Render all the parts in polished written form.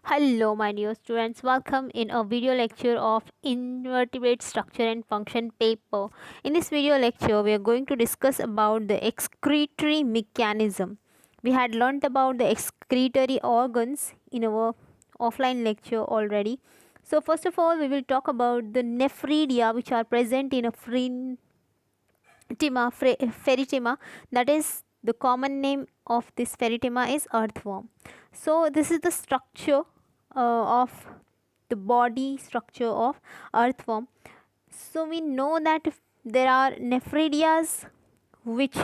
Hello, my dear students. Welcome in a video lecture of invertebrate structure and function paper. In this video lecture, we are going to discuss about the excretory mechanism. We had learnt about the excretory organs in our offline lecture already. So, first of all, we will talk about the nephridia which are present in a Feritema, that is the common name of this Feritema is earthworm. So this is the structure of the body structure of earthworm. So we know that there are nephridias which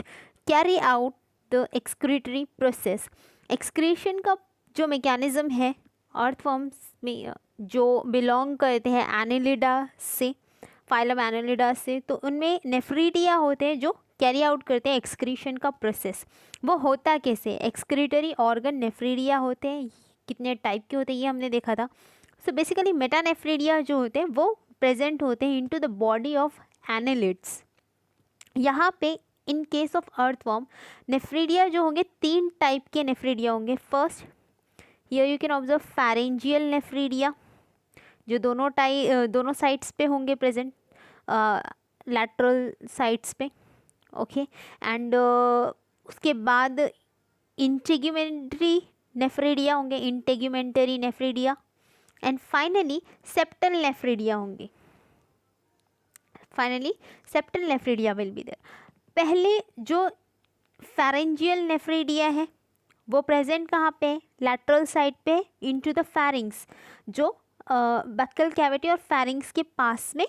carry out the excretory process. excretion का जो mechanism है earthworms में जो belong करते हैं annelida से, phylum Annelida से, तो उनमें नेफ्रीडिया होते हैं जो कैरी आउट करते हैं एक्सक्रीशन का प्रोसेस. वो होता कैसे? एक्सक्रीटरी ऑर्गन नेफ्रीडिया होते हैं. कितने टाइप के होते हैं ये हमने देखा था. सो बेसिकली मेटानेफ्रीडिया जो होते हैं वो प्रेजेंट होते हैं into the body of annelids. यहाँ पे in case of earthworm nephridia जो होंगे 3 टाइप के नेफ्रीडिया होंगे. First, here you can observe pharyngeal nephridia जो दोनों साइड्स पे होंगे प्रेजेंट, लैटरल साइड्स पे. ओके, एंड उसके बाद इंटेग्यूमेंट्री नेफ्रिडिया होंगे, integumentary nephridia, and finally septal nephridia होंगे. Finally septal nephridia will be there. पहले जो फैरेंजियल नेफ्रिडिया है वो प्रेजेंट कहाँ पे? लैटरल साइड पे इनटू द फैरिंग्स, जो बक्कल कैविटी और फैरिंग्स के पास में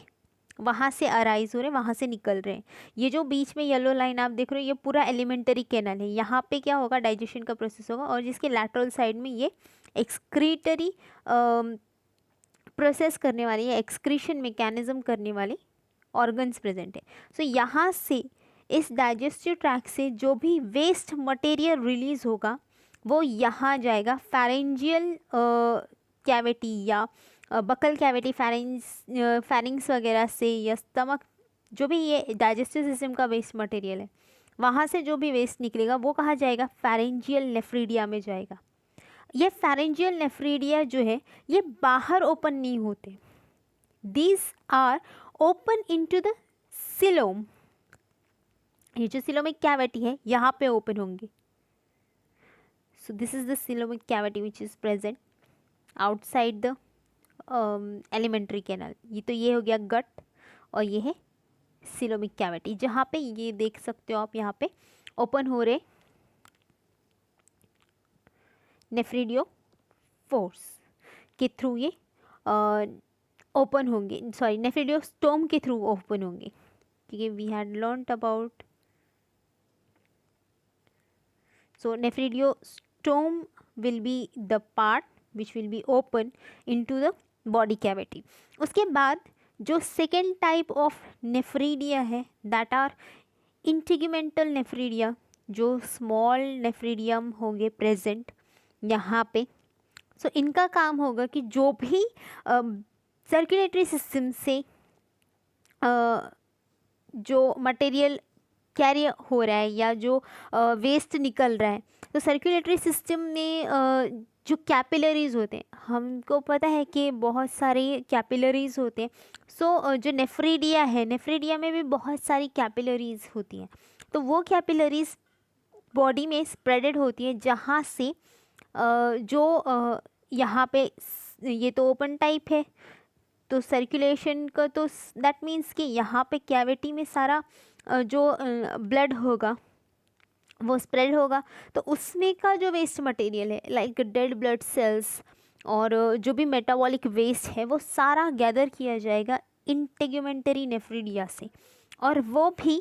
वहाँ से अराइज हो रहे हैं, वहाँ से निकल रहे हैं. ये जो बीच में येलो लाइन आप देख रहे हो ये पूरा एलिमेंटरी कैनल है. यहाँ पे क्या होगा? डाइजेशन का प्रोसेस होगा, और जिसके लैटरल साइड में ये एक्सक्रीटरी प्रोसेस करने वाली है, एक्सक्रीशन मैकेनिज्म करने वाली ऑर्गन्स प्रेजेंट है. सो यहाँ से इस डाइजेस्टिव ट्रैक्ट से जो भी वेस्ट मटेरियल रिलीज होगा वो यहाँ जाएगा फैरेंजियल कैविटी या बकल कैविटी, फैरिंग्स वगैरह से, या स्टमक, जो भी ये डाइजेस्टिव सिस्टम का वेस्ट मटेरियल है वहाँ से जो भी वेस्ट निकलेगा वो कहाँ जाएगा? फैरेंजियल नेफ्रीडिया में जाएगा. ये फैरेंजियल नेफ्रीडिया जो है ये बाहर ओपन नहीं होते. These are open into the coelom. ये जो सिलोमिक कैविटी है यहाँ पे ओपन होंगे. So this is the coelomic cavity which is present outside the alimentary canal. ये हो गया गट, और ये है सिलोमिक कैविटी जहाँ पे ये देख सकते हो आप, यहाँ पे ओपन हो रहे नेफ्रिडियो फोर्स के थ्रू ये ओपन होंगे. सॉरी, नेफ्रिडियो स्टोम के थ्रू ओपन होंगे, क्योंकि we had learned about. So nephridiostome will be the part which will be open into the body cavity. उसके बाद जो सेकेंड टाइप ऑफ नेफ्रीडिया है दैट आर इंटीग्यूमेंटल नेफ्रीडिया, जो small nephridium होंगे present यहाँ पे. सो इनका काम होगा कि जो भी सर्कुलेटरी सिस्टम से जो मटेरियल कैरी हो रहा है या जो वेस्ट निकल रहा है, तो सर्कुलेटरी सिस्टम में जो कैपिलरीज होते हैं, हमको पता है कि बहुत सारे कैपिलरीज होते हैं. सो जो नेफ्रीडिया है, नेफ्रीडिया में भी बहुत सारी कैपिलरीज होती हैं. तो वो कैपिलरीज बॉडी में स्प्रेडेड होती है, जहाँ से जो यहाँ पे ये तो ओपन टाइप है, तो सर्कुलेशन का तो दैट मीन्स कि यहाँ पे कैविटी में सारा जो ब्लड होगा वो स्प्रेड होगा. तो उसमें का जो वेस्ट मटेरियल है लाइक डेड ब्लड सेल्स और जो भी मेटाबॉलिक वेस्ट है वो सारा गैदर किया जाएगा इंटेग्यूमेंटरी नेफ्रीडिया से, और वो भी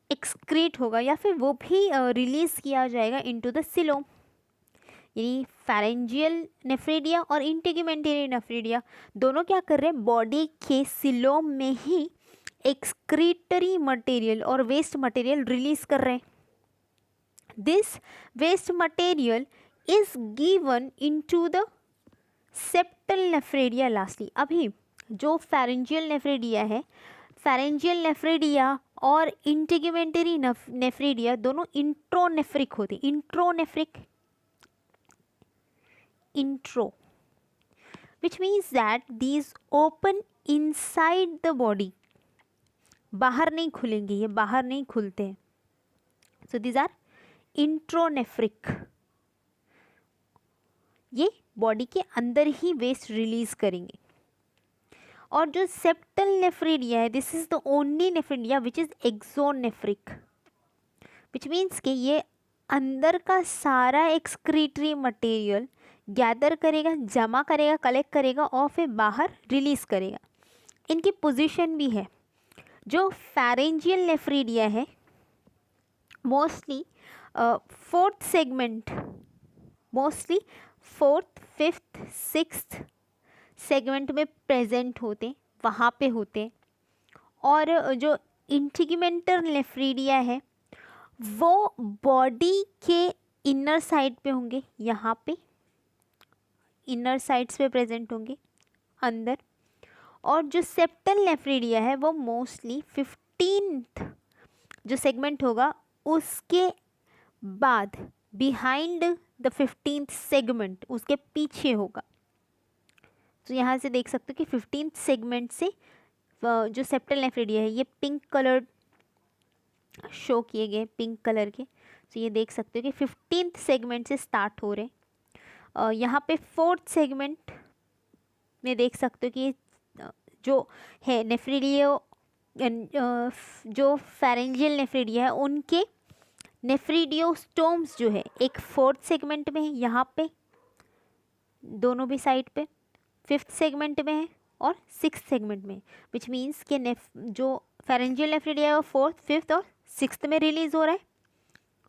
एक्सक्रीट होगा या फिर वो भी रिलीज़ किया जाएगा इनटू द सिलोम. यानी फैरेंजियल नेफ्रीडिया और इंटेग्यूमेंटरी नेफ्रीडिया दोनों क्या कर रहे हैं? बॉडी के सिलोम में ही एक्सक्रीटरी मटेरियल और वेस्ट मटेरियल रिलीज कर रहे हैं. This waste material is given into the septal nephridia lastly. अभी जो फैरेंजियल नेफ्रेडिया है, फैरेंजियल नेफ्रेडिया और इंटेग्यूमेंटरी नेफ्रेडिया दोनों इंट्रोनेफ्रिक होते हैं. इंट्रोनेफ्रिक intro, which means that these open inside the body. बाहर नहीं खुलेंगे, ये बाहर नहीं खुलते हैं. So these are इंट्रोनेफ्रिक. ये बॉडी के अंदर ही वेस्ट रिलीज करेंगे. और जो सेप्टल नेफ्रिडिया है, this is the only nephridia which is exonephric, which means कि ये अंदर का सारा एक्सक्रीटरी मटेरियल गैदर करेगा, जमा करेगा, कलेक्ट करेगा और फिर बाहर रिलीज करेगा. इनकी पोजीशन भी है. जो फैरेंजियल नेफ्रिडिया है mostly fourth segment, mostly fourth, fifth, sixth segment में प्रेजेंट होते, वहाँ पे होते. और जो इंटीग्यूमेंटल नेफ्रिडिया है वो बॉडी के इनर साइड पे होंगे, यहाँ पे इनर साइड्स पे प्रेजेंट होंगे अंदर. और जो सेप्टल नेफ्रिडिया है वो मोस्टली 15th जो सेगमेंट होगा उसके बाद, बिहाइंड द 15th सेगमेंट, उसके पीछे होगा. तो यहाँ से देख सकते हो कि 15th सेगमेंट से जो सेप्टल नेफ्रिडिया है, ये पिंक कलर शो किए गए, पिंक कलर के. तो ये देख सकते हो कि 15th सेगमेंट से स्टार्ट हो रहे. यहाँ पे 4th सेगमेंट में देख सकते हो कि जो है नेफ्रिडियो, जो फेरेंजियल नेफ्रिडिया है उनके नेफ्रिडियोस्टोम्स जो है एक 4th सेगमेंट में है, यहाँ पे दोनों भी साइड पे, 5th सेगमेंट में है और 6th सेगमेंट में. विच मीन्स कि जो फेरेंजियल नेफ्रिडिया है वो 4th, 5th और 6th में रिलीज हो रहा है.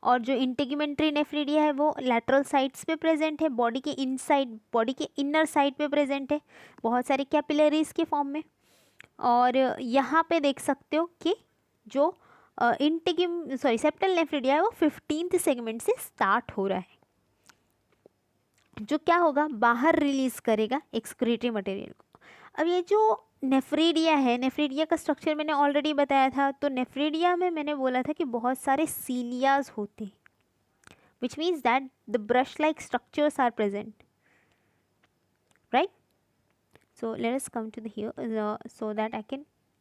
और जो इंटीग्यूमेंट्री नेफ्रिडिया है वो लैटरल साइड्स पे प्रेजेंट है, बॉडी के इनसाइड, बॉडी के इनर साइड पे प्रेजेंट है, बहुत सारे कैपिलरीज के फॉर्म में. और यहाँ पे देख सकते हो कि जो सेप्टल नेफ्रिडिया है वो 15th सेगमेंट से स्टार्ट हो रहा है, जो क्या होगा, बाहर रिलीज करेगा एक्सक्रीटरी मटेरियल को. अब ये जो नेफ्रिडिया है, नेफ्रिडिया का स्ट्रक्चर मैंने ऑलरेडी बताया था. तो नेफ्रिडिया में मैंने बोला था कि बहुत सारे सीलियाज होते हैं, which means that the brush like structures are present, right. So let us come to the here so that I can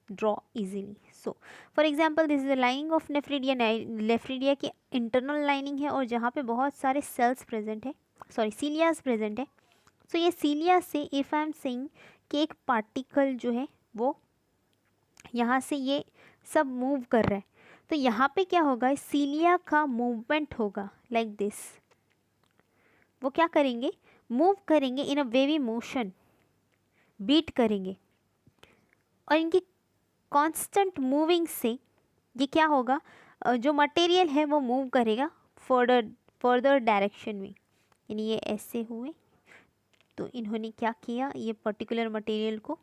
draw easily. So for example this is the lining of nephridia. Nephridia की internal lining है और जहाँ पे बहुत सारे cells present है, sorry सीलियाज present है. सो ये सीलिया से इफ़ आई एम सेइंग कि एक पार्टिकल जो है वो यहाँ से ये सब मूव कर रहा है, तो यहाँ पे क्या होगा, सीलिया का मूवमेंट होगा लाइक दिस. वो क्या करेंगे, मूव करेंगे इन अ वेवी मोशन, बीट करेंगे. और इनकी कांस्टेंट मूविंग से ये क्या होगा, जो मटेरियल है वो मूव करेगा फर्दर डायरेक्शन में. यानी ये ऐसे हुए तो इन्होंने क्या किया, ये पर्टिकुलर मटेरियल को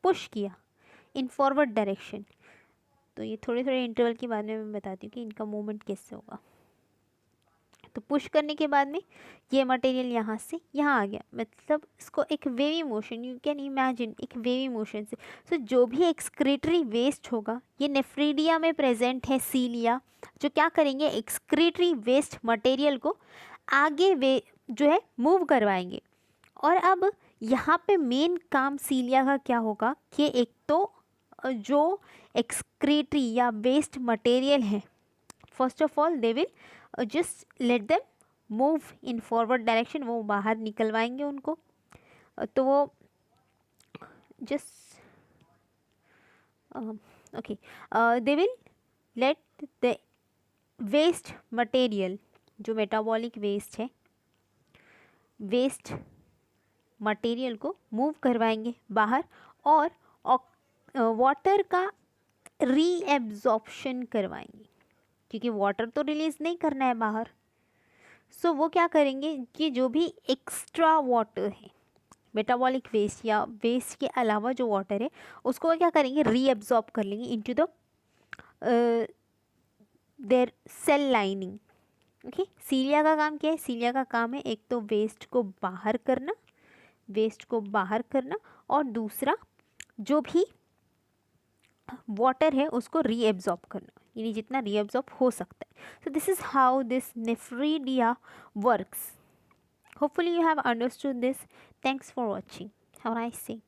पुश किया इन फॉरवर्ड डायरेक्शन. तो ये थोड़े थोड़े इंटरवल के बाद में मैं बताती हूँ कि इनका मूवमेंट कैसे होगा. तो पुश करने के बाद में ये मटेरियल यहाँ से यहाँ आ गया, मतलब इसको एक wavy motion, you can imagine एक वेवी मोशन से. तो जो भी एक्सक्रीटरी वेस्ट होगा ये नेफ्रिडिया में प्रेजेंट है सीलिया, जो क्या करेंगे, एक्सक्रीटरी वेस्ट मटेरियल को आगे वे जो है मूव करवाएंगे. और अब यहाँ पे मेन काम सीलिया का क्या होगा कि एक तो जो एक्सक्रीटरी या वेस्ट मटेरियल है, first of all they will just let them move in forward direction, वो बाहर निकलवाएंगे उनको. तो वो just okay they will let the waste material, जो मेटाबॉलिक वेस्ट है, वेस्ट मटेरियल को मूव करवाएंगे बाहर और वाटर का रीएब्जॉर्प्शन करवाएंगे, क्योंकि वाटर तो रिलीज़ नहीं करना है बाहर. सो वो क्या करेंगे कि जो भी एक्स्ट्रा वाटर है, मेटाबॉलिक वेस्ट या वेस्ट के अलावा जो वाटर है, उसको वो क्या करेंगे, रीएब्जॉर्ब कर लेंगे into the their cell lining. Okay, cilia का काम क्या है, सीलिया का काम है एक तो वेस्ट को बाहर करना, वेस्ट को बाहर करना, और दूसरा जो भी वाटर है उसको रीएब्जॉर्ब करना, यानी जितना रीएब्जॉर्ब हो सकता है. सो this is how this nephridia works. Hopefully you have understood this. Thanks for watching. Have a nice day.